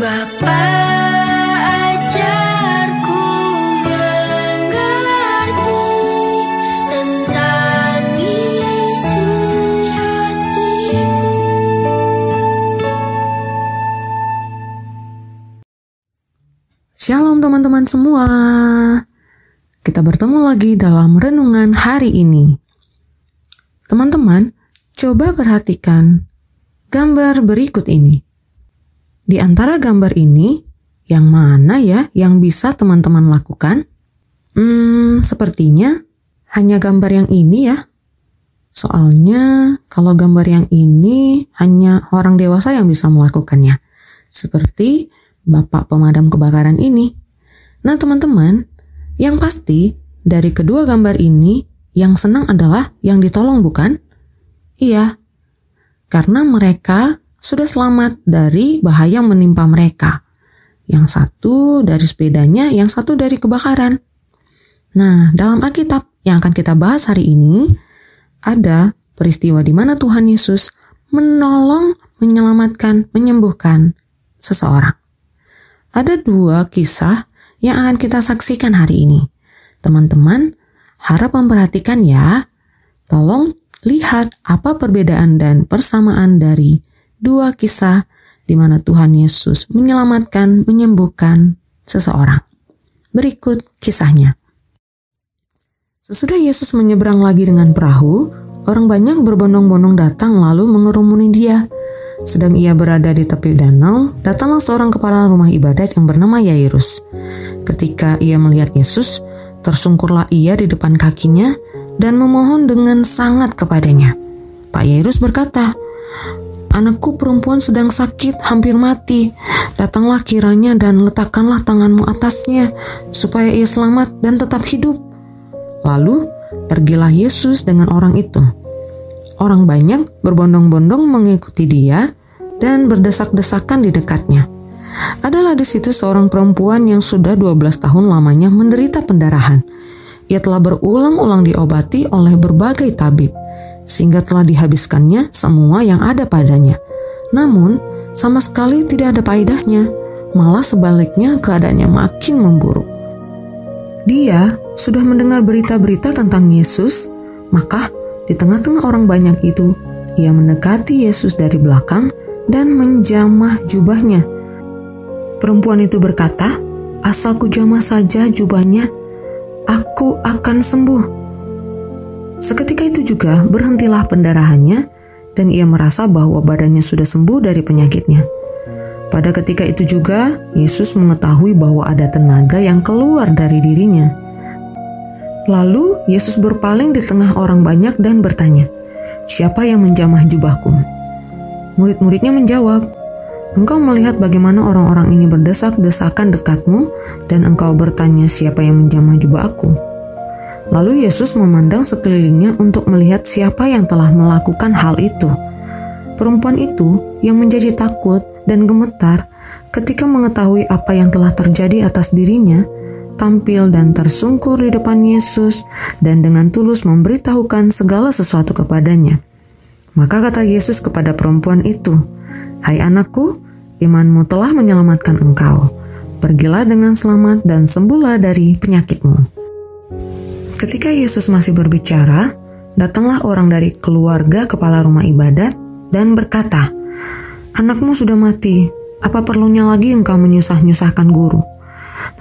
Bapa, ajarku mengerti tentang isi hatimu. Shalom teman-teman semua. Kita bertemu lagi dalam renungan hari ini. Teman-teman, coba perhatikan gambar berikut ini. Di antara gambar ini, yang mana ya yang bisa teman-teman lakukan? Sepertinya hanya gambar yang ini ya. Soalnya kalau gambar yang ini hanya orang dewasa yang bisa melakukannya. Seperti Bapak pemadam kebakaran ini. Nah teman-teman, yang pasti dari kedua gambar ini yang senang adalah yang ditolong bukan? Iya, karena mereka sudah selamat dari bahaya menimpa mereka. Yang satu dari sepedanya, yang satu dari kebakaran. Nah, dalam Alkitab yang akan kita bahas hari ini, ada peristiwa di mana Tuhan Yesus menolong, menyelamatkan, menyembuhkan seseorang. Ada dua kisah yang akan kita saksikan hari ini. Teman-teman, harap memperhatikan ya. Tolong lihat apa perbedaan dan persamaan dari dua kisah di mana Tuhan Yesus menyelamatkan, menyembuhkan seseorang. Berikut kisahnya. Sesudah Yesus menyeberang lagi dengan perahu, orang banyak berbondong-bondong datang lalu mengerumuni dia. Sedang ia berada di tepi danau, datanglah seorang kepala rumah ibadat yang bernama Yairus. Ketika ia melihat Yesus, tersungkurlah ia di depan kakinya dan memohon dengan sangat kepadanya. Pak Yairus berkata, "Anakku perempuan sedang sakit, hampir mati. Datanglah kiranya dan letakkanlah tanganmu atasnya, supaya ia selamat dan tetap hidup." Lalu, pergilah Yesus dengan orang itu. Orang banyak berbondong-bondong mengikuti dia dan berdesak-desakan di dekatnya. Adalah di situ seorang perempuan yang sudah 12 tahun lamanya menderita pendarahan. Ia telah berulang-ulang diobati oleh berbagai tabib, sehingga telah dihabiskannya semua yang ada padanya. Namun, sama sekali tidak ada faedahnya, malah sebaliknya keadaannya makin memburuk. Dia sudah mendengar berita-berita tentang Yesus, maka di tengah-tengah orang banyak itu, ia mendekati Yesus dari belakang dan menjamah jubahnya. Perempuan itu berkata, "Asal kujamah saja jubahnya, aku akan sembuh." Seketika itu juga berhentilah pendarahannya dan ia merasa bahwa badannya sudah sembuh dari penyakitnya. Pada ketika itu juga Yesus mengetahui bahwa ada tenaga yang keluar dari dirinya. Lalu Yesus berpaling di tengah orang banyak dan bertanya, "Siapa yang menjamah jubahku?" Murid-muridnya menjawab, "Engkau melihat bagaimana orang-orang ini berdesak-desakan dekatmu dan engkau bertanya siapa yang menjamah jubah aku?" Lalu Yesus memandang sekelilingnya untuk melihat siapa yang telah melakukan hal itu. Perempuan itu yang menjadi takut dan gemetar ketika mengetahui apa yang telah terjadi atas dirinya, tampil dan tersungkur di depan Yesus dan dengan tulus memberitahukan segala sesuatu kepadanya. Maka kata Yesus kepada perempuan itu, "Hai anakku, imanmu telah menyelamatkan engkau. Pergilah dengan selamat dan sembuhlah dari penyakitmu." Ketika Yesus masih berbicara, datanglah orang dari keluarga kepala rumah ibadat dan berkata, "Anakmu sudah mati, apa perlunya lagi engkau menyusah-nyusahkan guru?"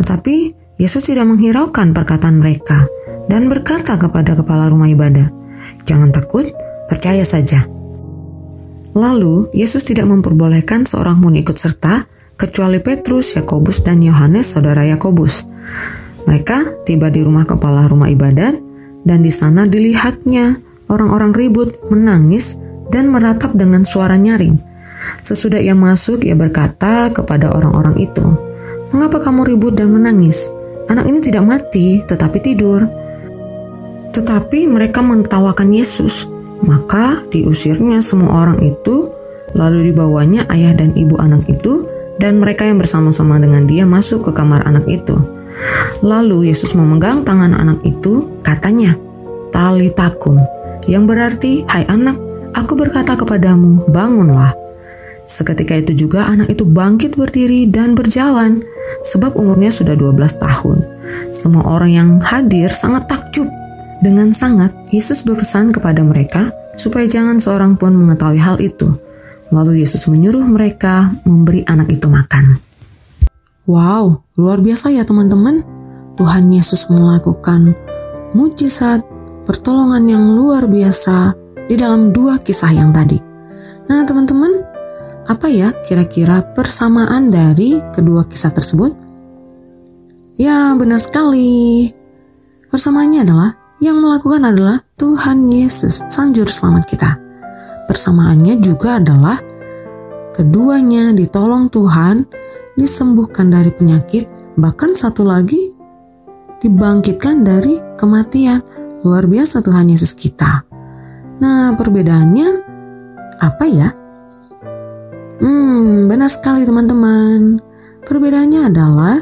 Tetapi Yesus tidak menghiraukan perkataan mereka dan berkata kepada kepala rumah ibadat, "Jangan takut, percaya saja." Lalu Yesus tidak memperbolehkan seorang pun ikut serta, kecuali Petrus, Yakobus, dan Yohanes, saudara Yakobus. Mereka tiba di rumah kepala rumah ibadat, dan di sana dilihatnya orang-orang ribut, menangis, dan meratap dengan suara nyaring. Sesudah ia masuk, ia berkata kepada orang-orang itu, "Mengapa kamu ribut dan menangis? Anak ini tidak mati, tetapi tidur." Tetapi mereka menertawakan Yesus. Maka diusirnya semua orang itu, lalu dibawanya ayah dan ibu anak itu, dan mereka yang bersama-sama dengan dia masuk ke kamar anak itu. Lalu Yesus memegang tangan anak itu, katanya, "Talita kum," yang berarti, "Hai anak, aku berkata kepadamu, bangunlah." Seketika itu juga anak itu bangkit berdiri dan berjalan, sebab umurnya sudah 12 tahun. Semua orang yang hadir sangat takjub. Dengan sangat, Yesus berpesan kepada mereka supaya jangan seorang pun mengetahui hal itu. Lalu Yesus menyuruh mereka memberi anak itu makan. Wow, luar biasa ya teman-teman. Tuhan Yesus melakukan mujizat, pertolongan yang luar biasa di dalam dua kisah yang tadi. Nah teman-teman, apa ya kira-kira persamaan dari kedua kisah tersebut? Ya, benar sekali. Persamaannya adalah yang melakukan adalah Tuhan Yesus, Sang Juru Selamat kita. Persamaannya juga adalah keduanya ditolong Tuhan, disembuhkan dari penyakit, bahkan satu lagi dibangkitkan dari kematian. Luar biasa Tuhan Yesus kita. Nah, perbedaannya apa ya? Benar sekali teman-teman. Perbedaannya adalah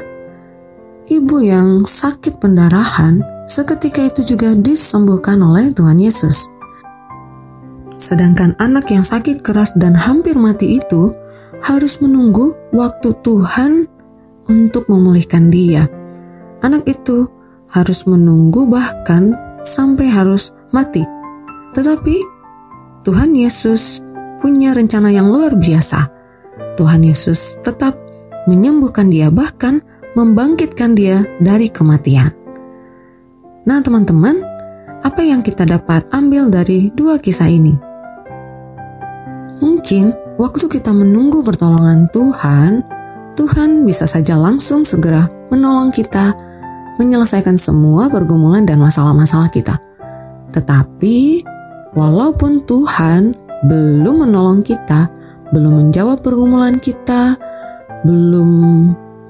ibu yang sakit pendarahan seketika itu juga disembuhkan oleh Tuhan Yesus. Sedangkan anak yang sakit keras dan hampir mati itu harus menunggu waktu Tuhan untuk memulihkan dia. Anak itu harus menunggu bahkan sampai harus mati. Tetapi Tuhan Yesus punya rencana yang luar biasa. Tuhan Yesus tetap menyembuhkan dia, bahkan membangkitkan dia dari kematian. Nah teman-teman, apa yang kita dapat ambil dari dua kisah ini? Mungkin waktu kita menunggu pertolongan Tuhan, Tuhan bisa saja langsung segera menolong kita, menyelesaikan semua pergumulan dan masalah-masalah kita. Tetapi, walaupun Tuhan belum menolong kita, belum menjawab pergumulan kita, belum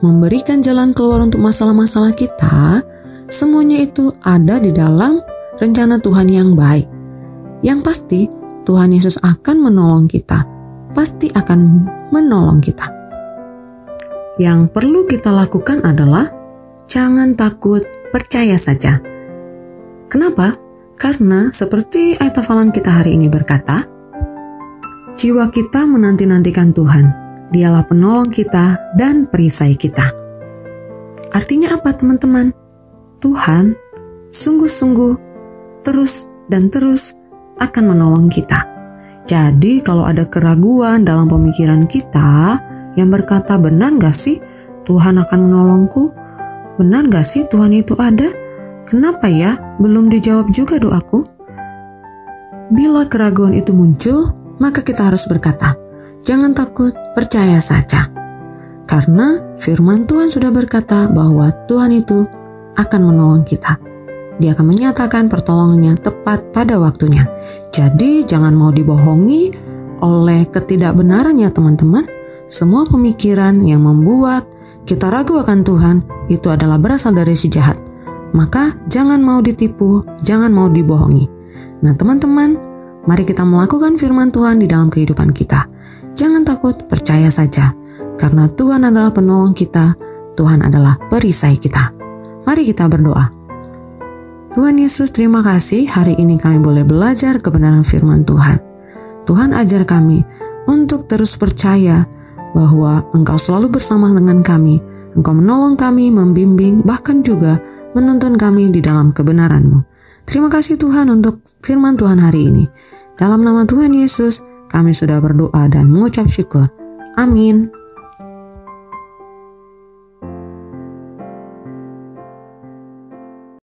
memberikan jalan keluar untuk masalah-masalah kita, semuanya itu ada di dalam rencana Tuhan yang baik. Yang pasti, Tuhan Yesus akan menolong kita. Pasti akan menolong kita. Yang perlu kita lakukan adalah jangan takut, percaya saja. Kenapa? Karena seperti ayat hafalan kita hari ini berkata, jiwa kita menanti-nantikan Tuhan. Dialah penolong kita dan perisai kita. Artinya apa teman-teman? Tuhan sungguh-sungguh terus dan terus akan menolong kita. Jadi kalau ada keraguan dalam pemikiran kita yang berkata, benar gak sih Tuhan akan menolongku? Benar gak sih Tuhan itu ada? Kenapa ya belum dijawab juga doaku? Bila keraguan itu muncul, maka kita harus berkata, jangan takut, percaya saja. Karena firman Tuhan sudah berkata bahwa Tuhan itu akan menolong kita. Dia akan menyatakan pertolongannya tepat pada waktunya. Jadi jangan mau dibohongi oleh ketidakbenaran ya teman-teman. Semua pemikiran yang membuat kita ragu akan Tuhan itu adalah berasal dari si jahat. Maka jangan mau ditipu, jangan mau dibohongi. Nah teman-teman, mari kita melakukan firman Tuhan di dalam kehidupan kita. Jangan takut, percaya saja. Karena Tuhan adalah penolong kita, Tuhan adalah perisai kita. Mari kita berdoa. Tuhan Yesus, terima kasih hari ini kami boleh belajar kebenaran firman Tuhan. Tuhan ajar kami untuk terus percaya bahwa Engkau selalu bersama dengan kami. Engkau menolong kami, membimbing, bahkan juga menuntun kami di dalam kebenaran-Mu. Terima kasih Tuhan untuk firman Tuhan hari ini. Dalam nama Tuhan Yesus, kami sudah berdoa dan mengucap syukur. Amin.